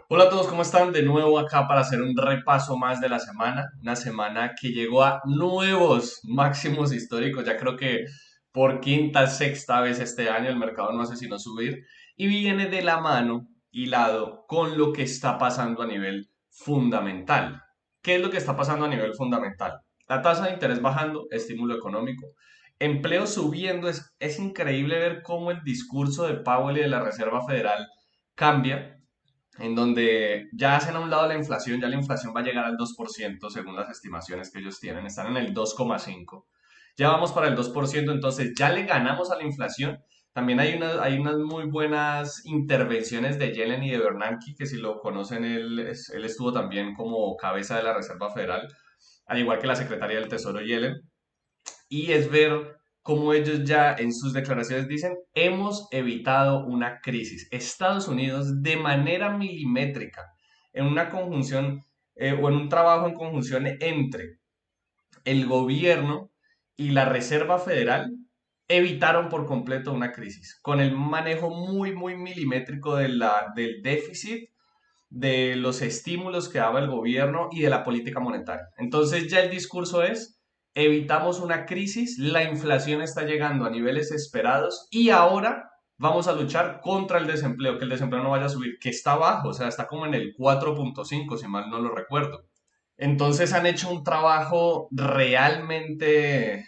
Hola a todos, ¿cómo están? De nuevo acá para hacer un repaso más de la semana, una semana que llegó a nuevos máximos históricos, ya creo que por quinta, sexta vez este año el mercado no hace sino subir y viene de la mano, hilado con lo que está pasando a nivel fundamental. ¿Qué es lo que está pasando a nivel fundamental? La tasa de interés bajando, estímulo económico, empleo subiendo, es increíble ver cómo el discurso de Powell y de la Reserva Federal cambia en donde ya hacen a un lado la inflación, ya la inflación va a llegar al 2% según las estimaciones que ellos tienen, están en el 2,5%. Ya vamos para el 2%, entonces ya le ganamos a la inflación. También hay unas muy buenas intervenciones de Yellen y de Bernanke, que si lo conocen, él estuvo también como cabeza de la Reserva Federal, al igual que la secretaria del Tesoro Yellen, y es ver cómo ellos ya en sus declaraciones dicen, hemos evitado una crisis. Estados Unidos de manera milimétrica, en una conjunción o en un trabajo en conjunción entre el gobierno y la Reserva Federal, evitaron por completo una crisis, con el manejo muy milimétrico del déficit, de los estímulos que daba el gobierno y de la política monetaria. Entonces ya el discurso es, evitamos una crisis, la inflación está llegando a niveles esperados y ahora vamos a luchar contra el desempleo, que el desempleo no vaya a subir, que está bajo, o sea, está como en el 4,5 si mal no lo recuerdo. Entonces han hecho un trabajo realmente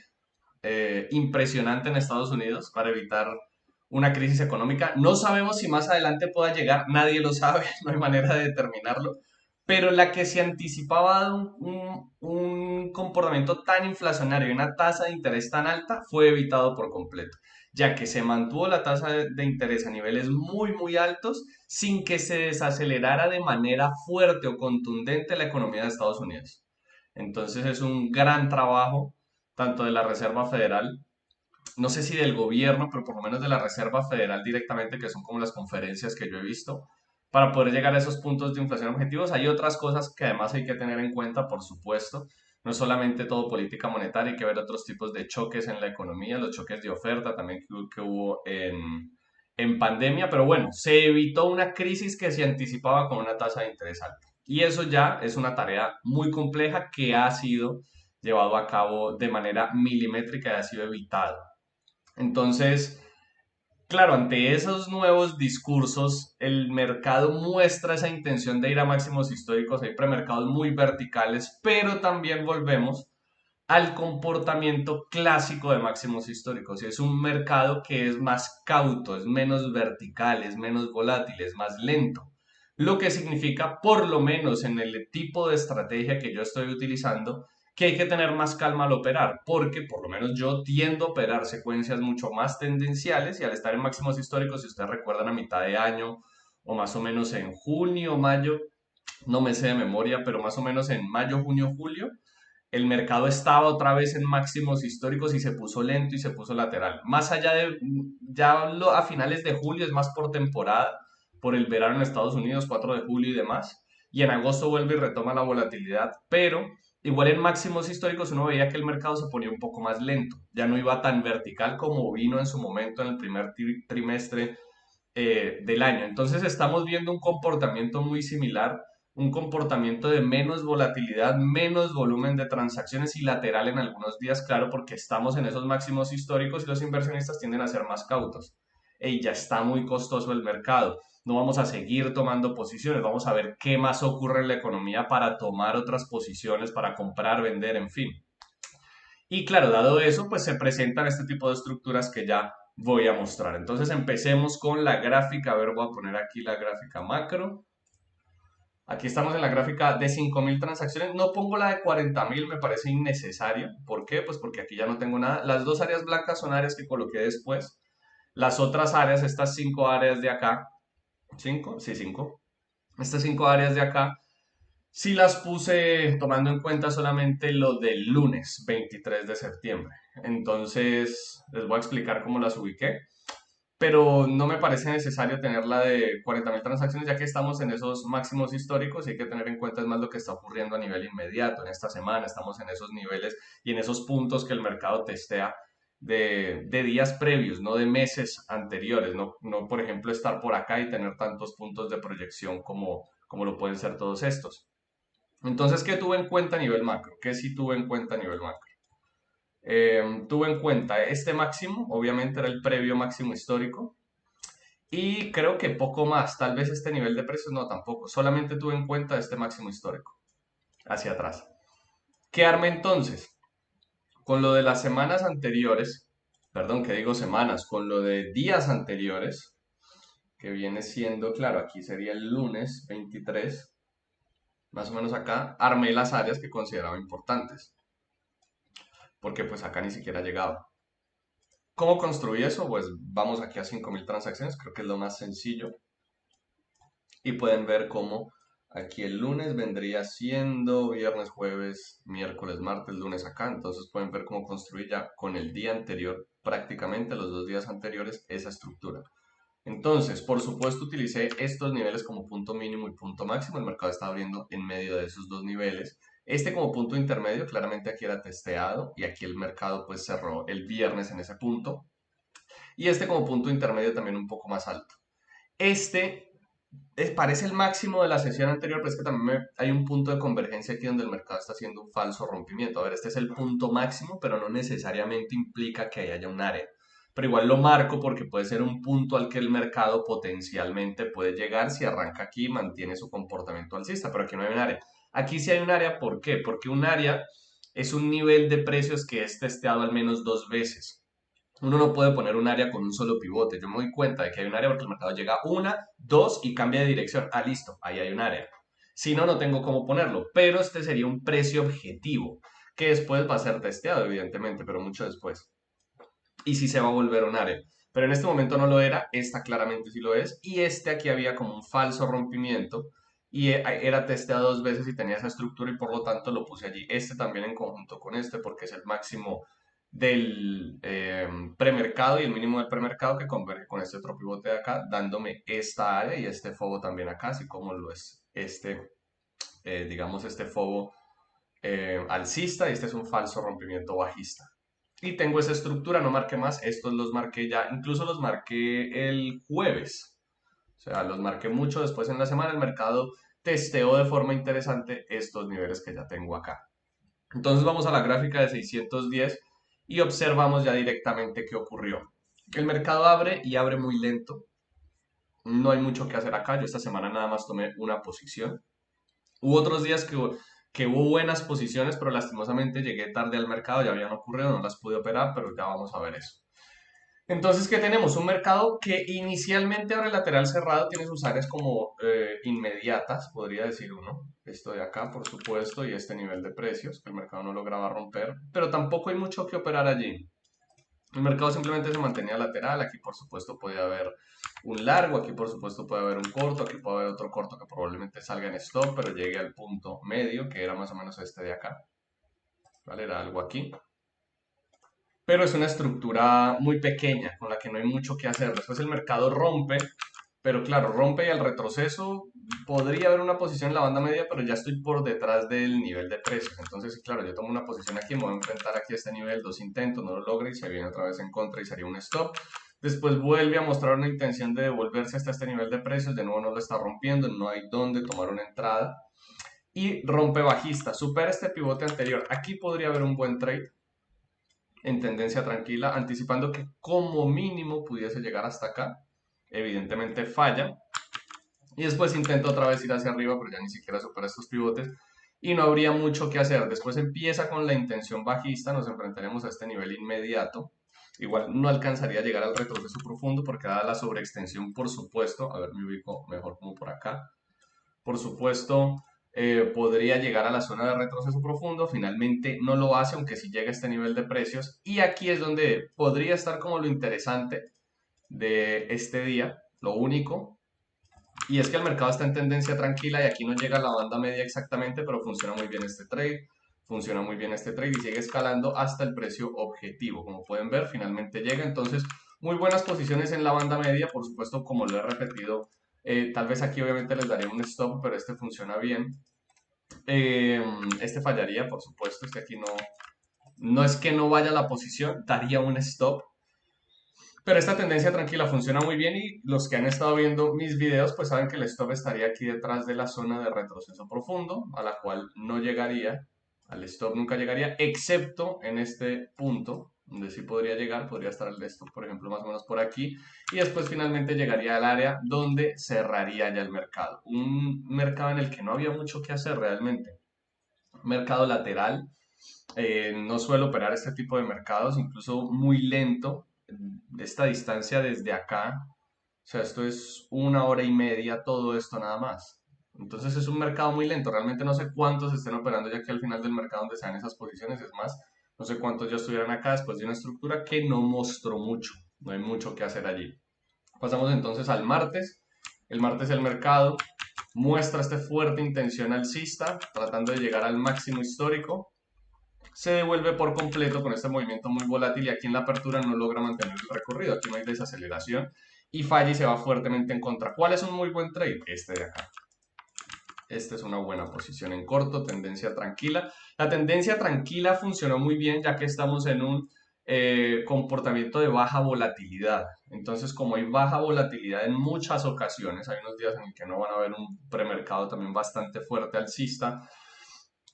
impresionante en Estados Unidos para evitar una crisis económica. No sabemos si más adelante pueda llegar, nadie lo sabe, no hay manera de determinarlo, pero la que se anticipaba de un comportamiento tan inflacionario y una tasa de interés tan alta fue evitado por completo, ya que se mantuvo la tasa de interés a niveles muy altos sin que se desacelerara de manera fuerte o contundente la economía de Estados Unidos. Entonces es un gran trabajo tanto de la Reserva Federal, no sé si del gobierno, pero por lo menos de la Reserva Federal directamente, que son como las conferencias que yo he visto, para poder llegar a esos puntos de inflación objetivos. Hay otras cosas que además hay que tener en cuenta, por supuesto. No es solamente todo política monetaria, hay que ver otros tipos de choques en la economía, los choques de oferta también que hubo en pandemia, pero bueno, se evitó una crisis que se anticipaba con una tasa de interés alta. Y eso ya es una tarea muy compleja que ha sido llevado a cabo de manera milimétrica y ha sido evitado. Entonces, claro, ante esos nuevos discursos, el mercado muestra esa intención de ir a máximos históricos. Hay premercados muy verticales, pero también volvemos al comportamiento clásico de máximos históricos. Y es un mercado que es más cauto, es menos vertical, es menos volátil, es más lento. Lo que significa, por lo menos en el tipo de estrategia que yo estoy utilizando, que hay que tener más calma al operar, porque por lo menos yo tiendo a operar secuencias mucho más tendenciales y al estar en máximos históricos, si ustedes recuerdan a mitad de año o más o menos en junio, mayo, no me sé de memoria, pero más o menos en mayo, junio, julio, el mercado estaba otra vez en máximos históricos y se puso lento y se puso lateral. Más allá de, a finales de julio es más por temporada, por el verano en Estados Unidos, 4 de julio y demás, y en agosto vuelve y retoma la volatilidad, pero igual en máximos históricos uno veía que el mercado se ponía un poco más lento, ya no iba tan vertical como vino en su momento en el primer trimestre del año. Entonces estamos viendo un comportamiento muy similar, un comportamiento de menos volatilidad, menos volumen de transacciones y lateral en algunos días, claro, porque estamos en esos máximos históricos y los inversionistas tienden a ser más cautos. Y ya está muy costoso el mercado. No vamos a seguir tomando posiciones, vamos a ver qué más ocurre en la economía para tomar otras posiciones, para comprar, vender, en fin. Y claro, dado eso, pues se presentan este tipo de estructuras que ya voy a mostrar. Entonces empecemos con la gráfica. A ver, voy a poner aquí la gráfica macro. Aquí estamos en la gráfica de 5.000 transacciones. No pongo la de 40.000, me parece innecesaria. ¿Por qué? Pues porque aquí ya no tengo nada. Las dos áreas blancas son áreas que coloqué después. Las otras áreas, estas 5 áreas de acá, ¿cinco? Sí, 5. Estas 5 áreas de acá sí las puse tomando en cuenta solamente lo del lunes 23 de septiembre. Entonces, les voy a explicar cómo las ubiqué, pero no me parece necesario tener la de 40.000 transacciones, ya que estamos en esos máximos históricos y hay que tener en cuenta es más lo que está ocurriendo a nivel inmediato. En esta semana estamos en esos niveles y en esos puntos que el mercado testea de días previos, no de meses anteriores. No, no, por ejemplo, estar por acá y tener tantos puntos de proyección como lo pueden ser todos estos. Entonces, ¿qué tuve en cuenta a nivel macro? ¿Qué sí tuve en cuenta a nivel macro? Tuve en cuenta este máximo, obviamente era el previo máximo histórico, y creo que poco más, tal vez este nivel de precios no tampoco, solamente tuve en cuenta este máximo histórico, hacia atrás. ¿Qué armé entonces? Con lo de las semanas anteriores, perdón, que digo semanas, con lo de días anteriores, que viene siendo, claro, aquí sería el lunes 23, más o menos acá, armé las áreas que consideraba importantes, porque pues acá ni siquiera llegaba. ¿Cómo construí eso? Pues vamos aquí a 5.000 transacciones, creo que es lo más sencillo. Y pueden ver cómo aquí el lunes vendría siendo viernes, jueves, miércoles, martes, lunes acá. Entonces pueden ver cómo construir ya con el día anterior, prácticamente los 2 días anteriores, esa estructura. Entonces, por supuesto, utilicé estos niveles como punto mínimo y punto máximo. El mercado está abriendo en medio de esos dos niveles. Este como punto intermedio, claramente aquí era testeado y aquí el mercado pues cerró el viernes en ese punto. Y este como punto intermedio también un poco más alto. Este parece el máximo de la sesión anterior, pero es que también hay un punto de convergencia aquí donde el mercado está haciendo un falso rompimiento. A ver, este es el punto máximo, pero no necesariamente implica que haya un área. Pero igual lo marco porque puede ser un punto al que el mercado potencialmente puede llegar si arranca aquí y mantiene su comportamiento alcista, pero aquí no hay un área. Aquí sí hay un área, ¿por qué? Porque un área es un nivel de precios que es testeado al menos 2 veces. Uno no puede poner un área con un solo pivote. Yo me doy cuenta de que hay un área porque el mercado llega una, dos y cambia de dirección. Ah, listo, ahí hay un área. Si no, no tengo cómo ponerlo. Pero este sería un precio objetivo, que después va a ser testeado, evidentemente, pero mucho después. Y sí se va a volver un área. Pero en este momento no lo era, esta claramente sí lo es. Y este aquí había como un falso rompimiento y era testeado 2 veces y tenía esa estructura y por lo tanto lo puse allí. Este también en conjunto con este porque es el máximo del premercado y el mínimo del premercado que converge con este otro pivote de acá, dándome esta área y este fobo también acá, así como lo es este, digamos, este fobo alcista y este es un falso rompimiento bajista. Y tengo esa estructura, no marqué más, estos los marqué ya, incluso los marqué el jueves, o sea, los marqué mucho después en la semana, el mercado testeó de forma interesante estos niveles que ya tengo acá. Entonces vamos a la gráfica de 610 y observamos ya directamente qué ocurrió. El mercado abre y abre muy lento. No hay mucho que hacer acá. Yo esta semana nada más tomé una posición. Hubo otros días que hubo buenas posiciones, pero lastimosamente llegué tarde al mercado, ya habían ocurrido, no las pude operar, pero ya vamos a ver eso. Entonces, ¿qué tenemos? Un mercado que inicialmente abre lateral cerrado, tiene sus áreas como inmediatas, podría decir uno. Esto de acá, por supuesto, y este nivel de precios que el mercado no lograba romper, pero tampoco hay mucho que operar allí. El mercado simplemente se mantenía lateral, aquí por supuesto puede haber un largo, aquí por supuesto puede haber un corto, aquí puede haber otro corto que probablemente salga en stop, pero llegue al punto medio, que era más o menos este de acá, ¿vale? Era algo aquí. Pero es una estructura muy pequeña con la que no hay mucho que hacer. Después el mercado rompe, pero claro, rompe y al retroceso podría haber una posición en la banda media, pero ya estoy por detrás del nivel de precios. Entonces, claro, yo tomo una posición aquí, me voy a enfrentar aquí a este nivel, dos intentos, no lo logro y se viene otra vez en contra y sería un stop. Después vuelve a mostrar una intención de devolverse hasta este nivel de precios, de nuevo no lo está rompiendo, no hay dónde tomar una entrada y rompe bajista, supera este pivote anterior. Aquí podría haber un buen trade en tendencia tranquila, anticipando que como mínimo pudiese llegar hasta acá. Evidentemente falla. Y después intenta otra vez ir hacia arriba, pero ya ni siquiera supera estos pivotes. Y no habría mucho que hacer. Después empieza con la intención bajista, nos enfrentaremos a este nivel inmediato. Igual no alcanzaría a llegar al retroceso profundo porque dada la sobreextensión, por supuesto, a ver, me ubico mejor como por acá, por supuesto, podría llegar a la zona de retroceso profundo, finalmente no lo hace, aunque sí llega a este nivel de precios, y aquí es donde podría estar como lo interesante de este día, lo único, y es que el mercado está en tendencia tranquila y aquí no llega a la banda media exactamente, pero funciona muy bien este trade, funciona muy bien este trade y sigue escalando hasta el precio objetivo, como pueden ver, finalmente llega, entonces muy buenas posiciones en la banda media, por supuesto, como lo he repetido, tal vez aquí obviamente les daría un stop, pero este funciona bien. Este fallaría, por supuesto. Este aquí no, no es que no vaya a la posición, daría un stop. Pero esta tendencia tranquila funciona muy bien y los que han estado viendo mis videos pues saben que el stop estaría aquí detrás de la zona de retroceso profundo, a la cual no llegaría, al stop nunca llegaría, excepto en este punto, donde sí podría llegar, podría estar el stop, por ejemplo, más o menos por aquí, y después finalmente llegaría al área donde cerraría ya el mercado. Un mercado en el que no había mucho que hacer realmente. Mercado lateral, no suelo operar este tipo de mercados, incluso muy lento. De esta distancia desde acá, o sea, esto es 1 hora y media, todo esto nada más. Entonces es un mercado muy lento. Realmente no sé cuántos estén operando ya que al final del mercado donde sean esas posiciones. Es más, no sé cuántos ya estuvieran acá después de una estructura que no mostró mucho. No hay mucho que hacer allí. Pasamos entonces al martes. El martes el mercado muestra este fuerte intención alcista, tratando de llegar al máximo histórico, se devuelve por completo con este movimiento muy volátil y aquí en la apertura no logra mantener el recorrido, aquí no hay desaceleración y falla y se va fuertemente en contra. ¿Cuál es un muy buen trade? Este de acá. Esta es una buena posición en corto, tendencia tranquila. La tendencia tranquila funcionó muy bien ya que estamos en un comportamiento de baja volatilidad. Entonces, como hay baja volatilidad en muchas ocasiones, hay unos días en el que no van a ver un premercado también bastante fuerte alcista,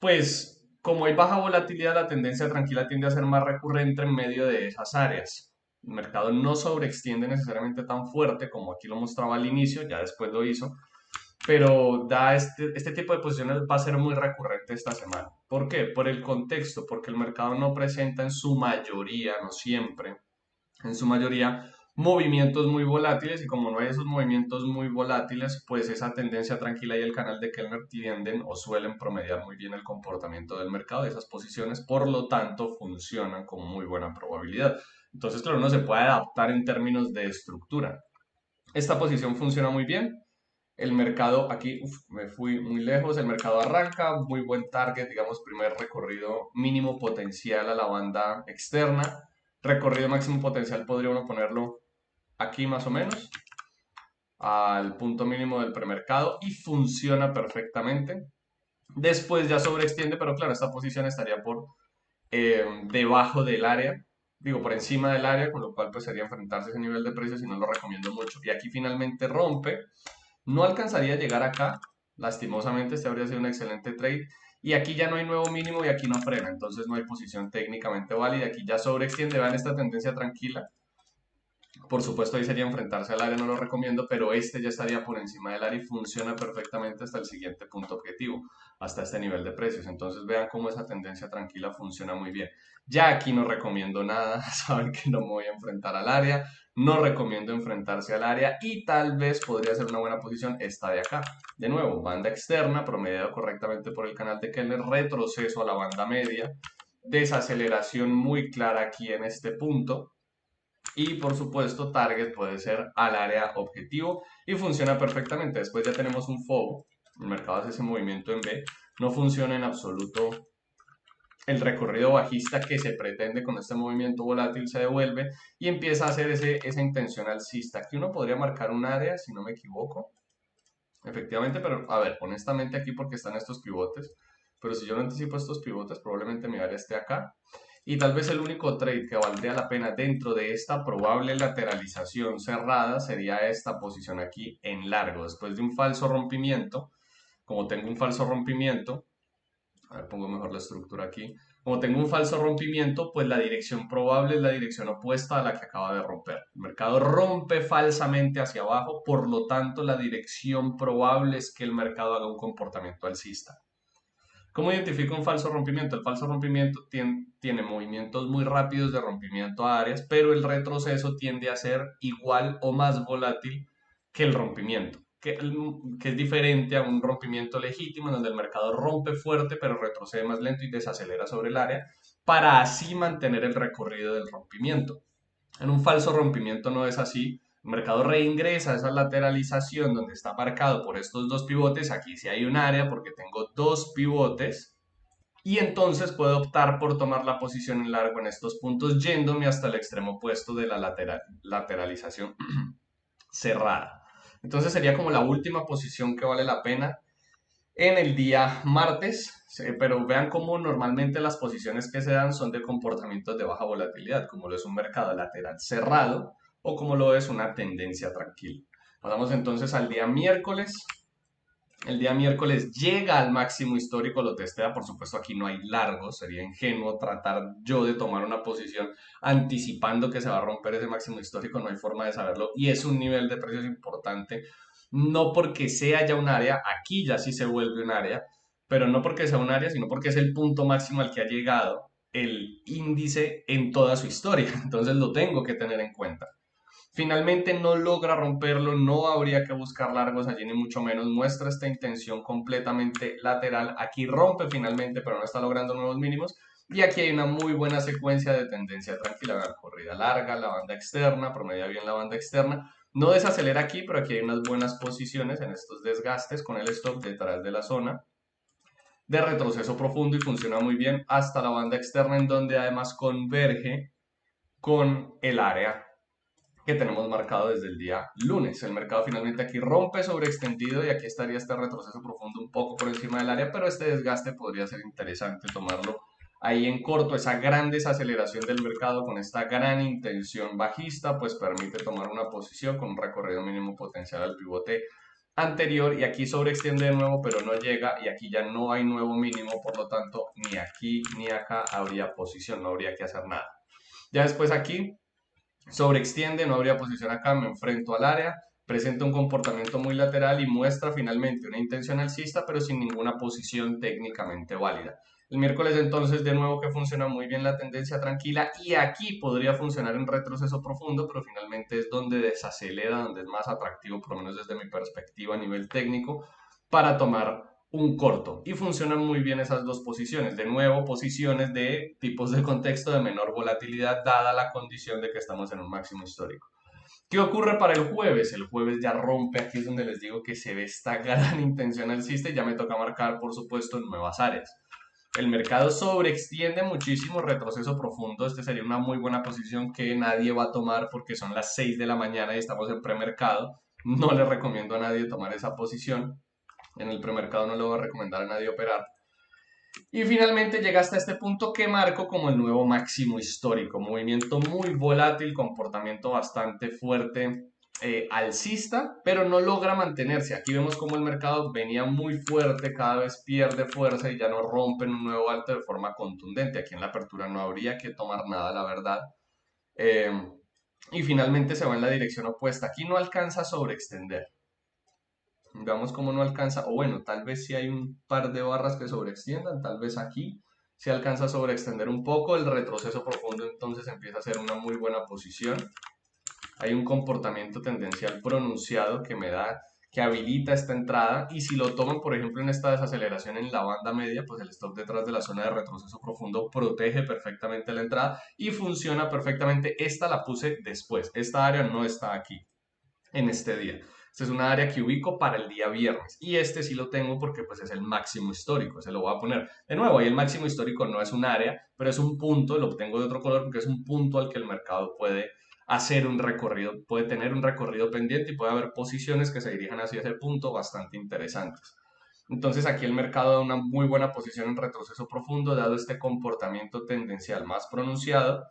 pues como hay baja volatilidad, la tendencia tranquila tiende a ser más recurrente en medio de esas áreas. El mercado no sobreextiende necesariamente tan fuerte como aquí lo mostraba al inicio, ya después lo hizo, pero da este tipo de posiciones va a ser muy recurrente esta semana. ¿Por qué? Por el contexto, porque el mercado no presenta en su mayoría, no siempre, en su mayoría movimientos muy volátiles y como no hay esos movimientos muy volátiles, pues esa tendencia tranquila y el canal de Kellner tienden o suelen promediar muy bien el comportamiento del mercado de esas posiciones, por lo tanto funcionan con muy buena probabilidad. Entonces, claro, uno se puede adaptar en términos de estructura. Esta posición funciona muy bien. El mercado aquí, me fui muy lejos, el mercado arranca, muy buen target, digamos, primer recorrido mínimo potencial a la banda externa. Recorrido máximo potencial podría uno ponerlo aquí más o menos, al punto mínimo del premercado y funciona perfectamente. Después ya sobreextiende, pero claro, esta posición estaría por debajo del área, digo, por encima del área, con lo cual pues sería enfrentarse a ese nivel de precios y no lo recomiendo mucho. Y aquí finalmente rompe, no alcanzaría a llegar acá, lastimosamente este habría sido un excelente trade. Y aquí ya no hay nuevo mínimo y aquí no frena, entonces no hay posición técnicamente válida. Aquí ya sobreextiende, vean esta tendencia tranquila. Por supuesto, ahí sería enfrentarse al área, no lo recomiendo, pero este ya estaría por encima del área y funciona perfectamente hasta el siguiente punto objetivo, hasta este nivel de precios. Entonces vean cómo esa tendencia tranquila funciona muy bien. Ya aquí no recomiendo nada, saben que no me voy a enfrentar al área, no recomiendo enfrentarse al área y tal vez podría ser una buena posición esta de acá. De nuevo, banda externa, promediado correctamente por el canal de Kellner, retroceso a la banda media, desaceleración muy clara aquí en este punto y por supuesto, target puede ser al área objetivo y funciona perfectamente. Después ya tenemos un FOBO, el mercado hace ese movimiento en B, no funciona en absoluto el recorrido bajista que se pretende con este movimiento volátil, se devuelve y empieza a hacer esa intención alcista. Aquí uno podría marcar un área, si no me equivoco, efectivamente, pero a ver, honestamente aquí porque están estos pivotes, pero si yo no anticipo estos pivotes, probablemente mi área esté acá. Y tal vez el único trade que valdría la pena dentro de esta probable lateralización cerrada sería esta posición aquí en largo. Después de un falso rompimiento, como tengo un falso rompimiento, a ver, pongo mejor la estructura aquí. Como tengo un falso rompimiento, pues la dirección probable es la dirección opuesta a la que acaba de romper. El mercado rompe falsamente hacia abajo, por lo tanto la dirección probable es que el mercado haga un comportamiento alcista. ¿Cómo identifico un falso rompimiento? El falso rompimiento tiene movimientos muy rápidos de rompimiento a áreas, pero el retroceso tiende a ser igual o más volátil que el rompimiento, que es diferente a un rompimiento legítimo en donde el mercado rompe fuerte pero retrocede más lento y desacelera sobre el área para así mantener el recorrido del rompimiento. En un falso rompimiento no es así. El mercado reingresa a esa lateralización donde está marcado por estos dos pivotes. Aquí sí hay un área porque tengo dos pivotes. Y entonces puedo optar por tomar la posición en largo en estos puntos yéndome hasta el extremo opuesto de la lateralización cerrada. Entonces sería como la última posición que vale la pena en el día martes, pero vean cómo normalmente las posiciones que se dan son de comportamientos de baja volatilidad, como lo es un mercado lateral cerrado, o como lo es una tendencia tranquila. Pasamos entonces al día miércoles. El día miércoles llega al máximo histórico, lo testea, por supuesto aquí no hay largos, sería ingenuo tratar yo de tomar una posición anticipando que se va a romper ese máximo histórico, no hay forma de saberlo y es un nivel de precios importante, no porque sea ya un área, aquí ya sí se vuelve un área, pero no porque sea un área, sino porque es el punto máximo al que ha llegado el índice en toda su historia, entonces lo tengo que tener en cuenta. Finalmente no logra romperlo, no habría que buscar largos allí ni mucho menos, muestra esta intención completamente lateral, aquí rompe finalmente pero no está logrando nuevos mínimos y aquí hay una muy buena secuencia de tendencia tranquila, una corrida larga, la banda externa, promedia bien la banda externa, no desacelera aquí pero aquí hay unas buenas posiciones en estos desgastes con el stop detrás de la zona de retroceso profundo y funciona muy bien hasta la banda externa en donde además converge con el área que tenemos marcado desde el día lunes. El mercado finalmente aquí rompe sobreextendido y aquí estaría este retroceso profundo un poco por encima del área, pero este desgaste podría ser interesante tomarlo ahí en corto. Esa gran desaceleración del mercado con esta gran intención bajista, pues permite tomar una posición con un recorrido mínimo potencial al pivote anterior y aquí sobreextiende de nuevo, pero no llega y aquí ya no hay nuevo mínimo, por lo tanto ni aquí ni acá habría posición, no habría que hacer nada. Ya después aquí sobreextiende, no habría posición acá, me enfrento al área, presenta un comportamiento muy lateral y muestra finalmente una intención alcista, pero sin ninguna posición técnicamente válida. El miércoles entonces de nuevo que funciona muy bien la tendencia tranquila y aquí podría funcionar en retroceso profundo, pero finalmente es donde desacelera, donde es más atractivo, por lo menos desde mi perspectiva a nivel técnico, para tomar un corto. Y funcionan muy bien esas dos posiciones. De nuevo, posiciones de tipos de contexto de menor volatilidad, dada la condición de que estamos en un máximo histórico. ¿Qué ocurre para el jueves? El jueves ya rompe, aquí es donde les digo que se ve esta gran intención alcista y ya me toca marcar, por supuesto, nuevas áreas. El mercado sobreextiende muchísimo, retroceso profundo. Este sería una muy buena posición que nadie va a tomar porque son las 6 de la mañana y estamos en premercado. No le recomiendo a nadie tomar esa posición. En el premercado no le voy a recomendar a nadie operar. Y finalmente llega hasta este punto que marco como el nuevo máximo histórico. Movimiento muy volátil, comportamiento bastante fuerte, alcista, pero no logra mantenerse. Aquí vemos como el mercado venía muy fuerte, cada vez pierde fuerza y ya no rompen un nuevo alto de forma contundente. Aquí en la apertura no habría que tomar nada, la verdad. Eh, y finalmente se va en la dirección opuesta. Aquí no alcanza a sobreextender. Veamos cómo no alcanza, o bueno, tal vez si hay un par de barras que sobreextiendan, tal vez aquí se alcanza a sobreextender un poco, el retroceso profundo entonces empieza a ser una muy buena posición. Hay un comportamiento tendencial pronunciado que me da, que habilita esta entrada y si lo toman, por ejemplo, en esta desaceleración en la banda media, pues el stop detrás de la zona de retroceso profundo protege perfectamente la entrada y funciona perfectamente. Esta la puse después, esta área no está aquí en este día. Esta es una área que ubico para el día viernes y este sí lo tengo porque pues es el máximo histórico, se lo voy a poner. De nuevo, ahí el máximo histórico no es un área, pero es un punto, lo tengo de otro color porque es un punto al que el mercado puede hacer un recorrido, puede tener un recorrido pendiente y puede haber posiciones que se dirijan hacia ese punto bastante interesantes. Entonces aquí el mercado da una muy buena posición en retroceso profundo, dado este comportamiento tendencial más pronunciado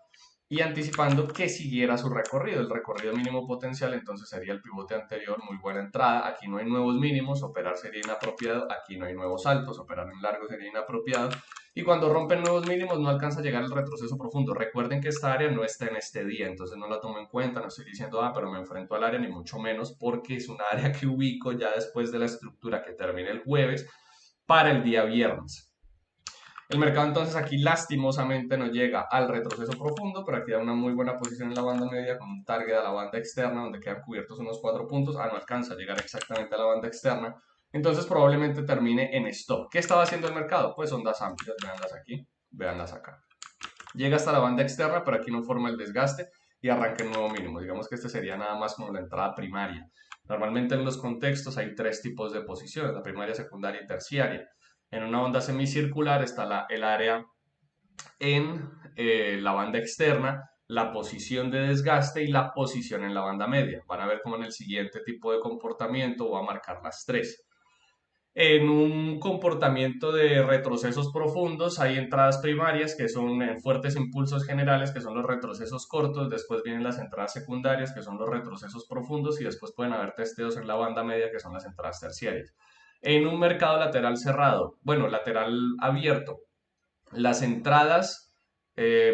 y anticipando que siguiera su recorrido. El recorrido mínimo potencial entonces sería el pivote anterior, muy buena entrada. Aquí no hay nuevos mínimos, operar sería inapropiado. Aquí no hay nuevos altos, operar en largo sería inapropiado. Y cuando rompen nuevos mínimos no alcanza a llegar al retroceso profundo. Recuerden que esta área no está en este día, entonces no la tomo en cuenta, no estoy diciendo, pero me enfrento al área, ni mucho menos, porque es una área que ubico ya después de la estructura que termine el jueves para el día viernes. El mercado entonces aquí lastimosamente no llega al retroceso profundo, pero aquí da una muy buena posición en la banda media con un target a la banda externa donde quedan cubiertos unos 4 puntos. No alcanza a llegar exactamente a la banda externa. Entonces probablemente termine en stop. ¿Qué estaba haciendo el mercado? Pues ondas amplias, véanlas aquí, véanlas acá. Llega hasta la banda externa, pero aquí no forma el desgaste y arranca el nuevo mínimo. Digamos que este sería nada más como la entrada primaria. Normalmente en los contextos hay tres tipos de posiciones, la primaria, secundaria y terciaria. En una onda semicircular está el área en la banda externa, la posición de desgaste y la posición en la banda media. Van a ver cómo en el siguiente tipo de comportamiento va a marcar las tres. En un comportamiento de retrocesos profundos hay entradas primarias que son fuertes impulsos generales, que son los retrocesos cortos, después vienen las entradas secundarias, que son los retrocesos profundos, y después pueden haber testeos en la banda media, que son las entradas terciarias. En un mercado lateral cerrado, bueno, lateral abierto, las entradas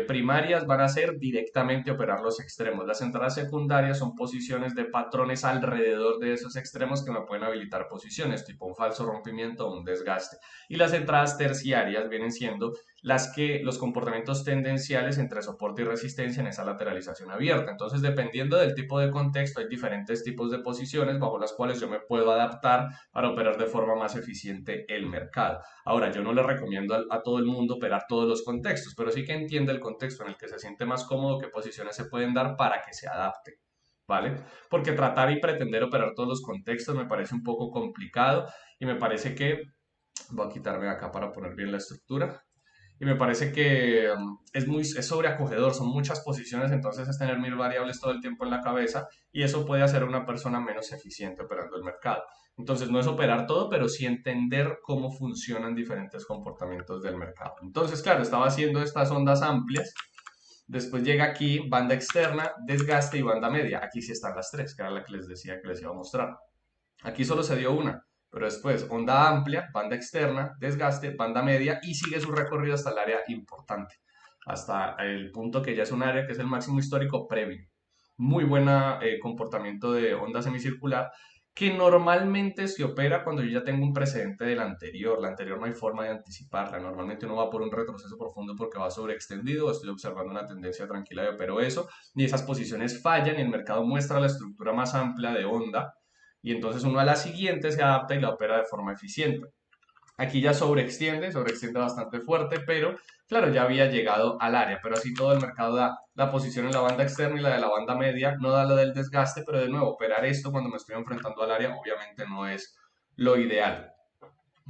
primarias van a ser directamente operar los extremos. Las entradas secundarias son posiciones de patrones alrededor de esos extremos que me pueden habilitar posiciones, tipo un falso rompimiento o un desgaste. Y las entradas terciarias vienen siendo los comportamientos tendenciales entre soporte y resistencia en esa lateralización abierta. Entonces, dependiendo del tipo de contexto, hay diferentes tipos de posiciones bajo las cuales yo me puedo adaptar para operar de forma más eficiente el mercado. Ahora, yo no le recomiendo a todo el mundo operar todos los contextos, pero sí que entiende el contexto en el que se siente más cómodo, qué posiciones se pueden dar para que se adapte, ¿vale? Porque tratar y pretender operar todos los contextos me parece un poco complicado y me parece que, voy a quitarme acá para poner bien la estructura, y me parece que es sobreacogedor, son muchas posiciones, entonces es tener mil variables todo el tiempo en la cabeza y eso puede hacer a una persona menos eficiente operando el mercado. Entonces no es operar todo, pero sí entender cómo funcionan diferentes comportamientos del mercado. Entonces, claro, estaba haciendo estas ondas amplias, después llega aquí banda externa, desgaste y banda media. Aquí sí están las tres, que era la que les decía que les iba a mostrar. Aquí solo se dio una, pero después onda amplia, banda externa, desgaste, banda media y sigue su recorrido hasta el área importante, hasta el punto que ya es un área que es el máximo histórico previo. Muy buena comportamiento de onda semicircular que normalmente se opera cuando yo ya tengo un precedente del anterior. La anterior no hay forma de anticiparla. Normalmente uno va por un retroceso profundo porque va sobreextendido. Estoy observando una tendencia tranquila y opero eso. Y esas posiciones fallan y el mercado muestra la estructura más amplia de onda y entonces uno a la siguiente se adapta y la opera de forma eficiente. Aquí ya sobreextiende bastante fuerte, pero claro, ya había llegado al área, pero así todo el mercado da la posición en la banda externa y la de la banda media, no da la del desgaste, pero de nuevo, operar esto cuando me estoy enfrentando al área obviamente no es lo ideal.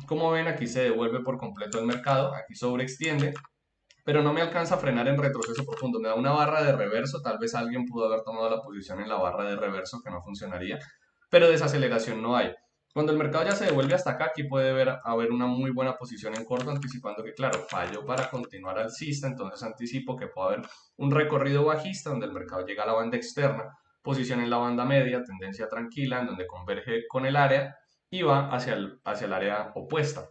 Como ven, aquí se devuelve por completo el mercado, aquí sobreextiende, pero no me alcanza a frenar en retroceso profundo, me da una barra de reverso, tal vez alguien pudo haber tomado la posición en la barra de reverso que no funcionaría, pero desaceleración no hay. Cuando el mercado ya se devuelve hasta acá, aquí puede haber una muy buena posición en corto, anticipando que, claro, fallo para continuar alcista, entonces anticipo que puede haber un recorrido bajista donde el mercado llega a la banda externa, posición en la banda media, tendencia tranquila, en donde converge con el área y va hacia el área opuesta.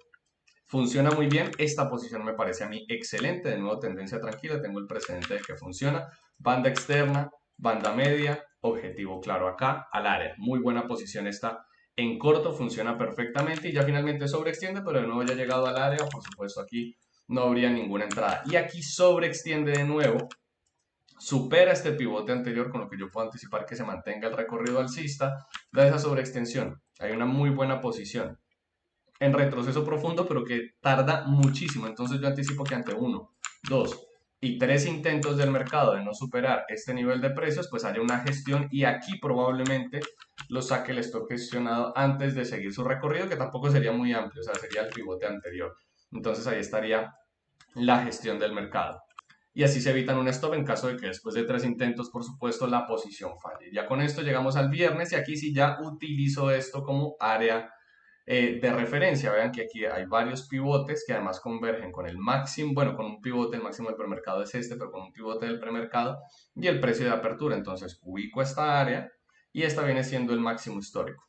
Funciona muy bien, esta posición me parece a mí excelente, de nuevo tendencia tranquila, tengo el precedente de que funciona, banda externa, banda media, objetivo claro acá, al área, muy buena posición esta en corto, funciona perfectamente y ya finalmente sobreextiende, pero de nuevo ya ha llegado al área, por supuesto aquí no habría ninguna entrada y aquí sobreextiende de nuevo, supera este pivote anterior con lo que yo puedo anticipar que se mantenga el recorrido alcista, da esa sobreextensión, hay una muy buena posición en retroceso profundo, pero que tarda muchísimo. Entonces yo anticipo que ante uno, dos y tres intentos del mercado de no superar este nivel de precios, pues haya una gestión y aquí probablemente lo saque el stock gestionado antes de seguir su recorrido, que tampoco sería muy amplio, o sea, sería el pivote anterior. Entonces ahí estaría la gestión del mercado. Y así se evitan un stop en caso de que después de tres intentos, por supuesto, la posición falle. Ya con esto llegamos al viernes y aquí sí ya utilizo esto como área de referencia. Vean que aquí hay varios pivotes que además convergen con el máximo, bueno, con un pivote, el máximo del premercado es este, pero con un pivote del premercado y el precio de apertura. Entonces ubico esta área y esta viene siendo el máximo histórico.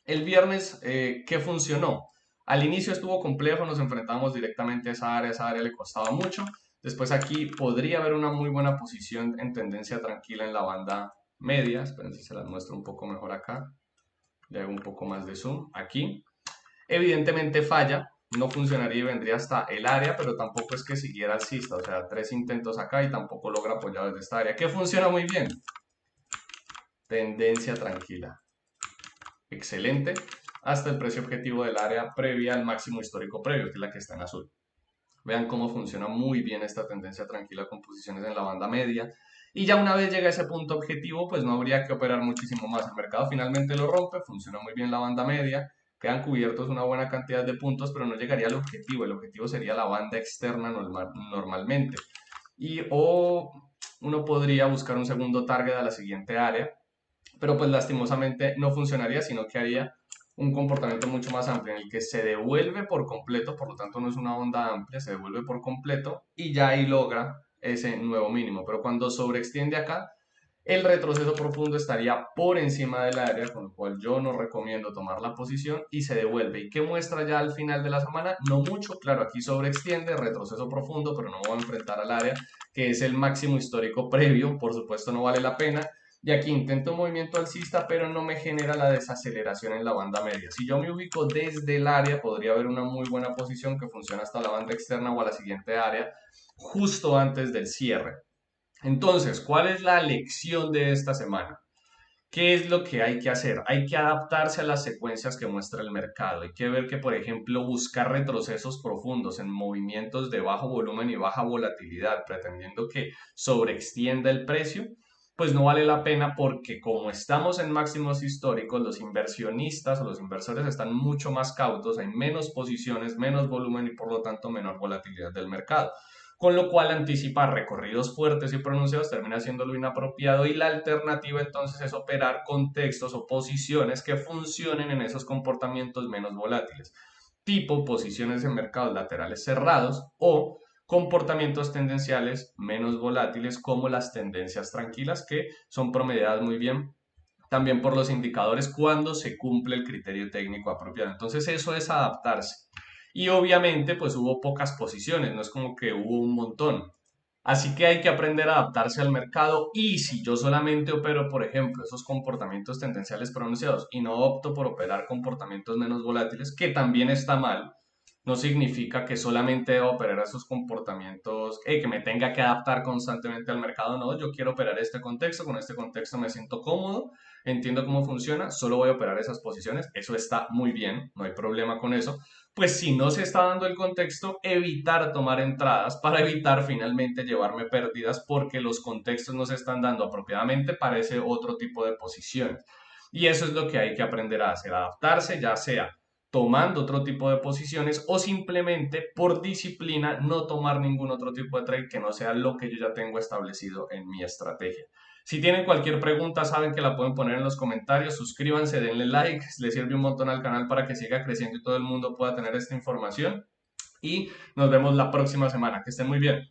El viernes, ¿qué funcionó? Al inicio estuvo complejo, nos enfrentamos directamente a esa área le costaba mucho. Después aquí podría haber una muy buena posición en tendencia tranquila en la banda media. Esperen si se las muestro un poco mejor acá. Le hago un poco más de zoom aquí. Evidentemente falla, no funcionaría y vendría hasta el área, pero tampoco es que siguiera alcista, o sea, tres intentos acá y tampoco logra apoyar desde esta área, que funciona muy bien. Tendencia tranquila. Excelente. Hasta el precio objetivo del área previa al máximo histórico previo, que es la que está en azul. Vean cómo funciona muy bien esta tendencia tranquila con posiciones en la banda media. Y ya una vez llega a ese punto objetivo, pues no habría que operar muchísimo más. El mercado finalmente lo rompe, funciona muy bien la banda media, quedan cubiertos una buena cantidad de puntos, pero no llegaría al objetivo. El objetivo sería la banda externa normalmente. Y o uno podría buscar un segundo target a la siguiente área, pero pues lastimosamente no funcionaría, sino que haría un comportamiento mucho más amplio en el que se devuelve por completo, por lo tanto no es una onda amplia, se devuelve por completo y ya ahí logra ese nuevo mínimo. Pero cuando sobreextiende acá, el retroceso profundo estaría por encima del área, con lo cual yo no recomiendo tomar la posición y se devuelve. ¿Y qué muestra ya al final de la semana? No mucho, claro, aquí sobreextiende, retroceso profundo, pero no voy a enfrentar al área, que es el máximo histórico previo, por supuesto no vale la pena. Y aquí intento un movimiento alcista, pero no me genera la desaceleración en la banda media. Si yo me ubico desde el área, podría haber una muy buena posición que funciona hasta la banda externa o a la siguiente área, justo antes del cierre. Entonces, ¿cuál es la lección de esta semana? ¿Qué es lo que hay que hacer? Hay que adaptarse a las secuencias que muestra el mercado. Hay que ver que, por ejemplo, buscar retrocesos profundos en movimientos de bajo volumen y baja volatilidad, pretendiendo que sobreextienda el precio, pues no vale la pena porque como estamos en máximos históricos, los inversionistas o los inversores están mucho más cautos, hay menos posiciones, menos volumen y por lo tanto menor volatilidad del mercado, con lo cual anticipar recorridos fuertes y pronunciados termina siendo lo inapropiado y la alternativa entonces es operar contextos o posiciones que funcionen en esos comportamientos menos volátiles, tipo posiciones en mercados laterales cerrados o comportamientos tendenciales menos volátiles como las tendencias tranquilas que son promediadas muy bien también por los indicadores cuando se cumple el criterio técnico apropiado. Entonces eso es adaptarse. Y obviamente pues hubo pocas posiciones, no es como que hubo un montón. Así que hay que aprender a adaptarse al mercado y si yo solamente opero, por ejemplo, esos comportamientos tendenciales pronunciados y no opto por operar comportamientos menos volátiles, que también está mal, no significa que solamente deba operar esos comportamientos, que me tenga que adaptar constantemente al mercado. No, yo quiero operar este contexto, con este contexto me siento cómodo, entiendo cómo funciona, solo voy a operar esas posiciones. Eso está muy bien, no hay problema con eso. Pues si no se está dando el contexto, evitar tomar entradas para evitar finalmente llevarme pérdidas porque los contextos no se están dando apropiadamente para ese otro tipo de posiciones. Y eso es lo que hay que aprender a hacer, adaptarse, ya sea tomando otro tipo de posiciones o simplemente por disciplina no tomar ningún otro tipo de trade que no sea lo que yo ya tengo establecido en mi estrategia. Si tienen cualquier pregunta, saben que la pueden poner en los comentarios, suscríbanse, denle like, les sirve un montón al canal para que siga creciendo y todo el mundo pueda tener esta información. Y nos vemos la próxima semana. Que estén muy bien.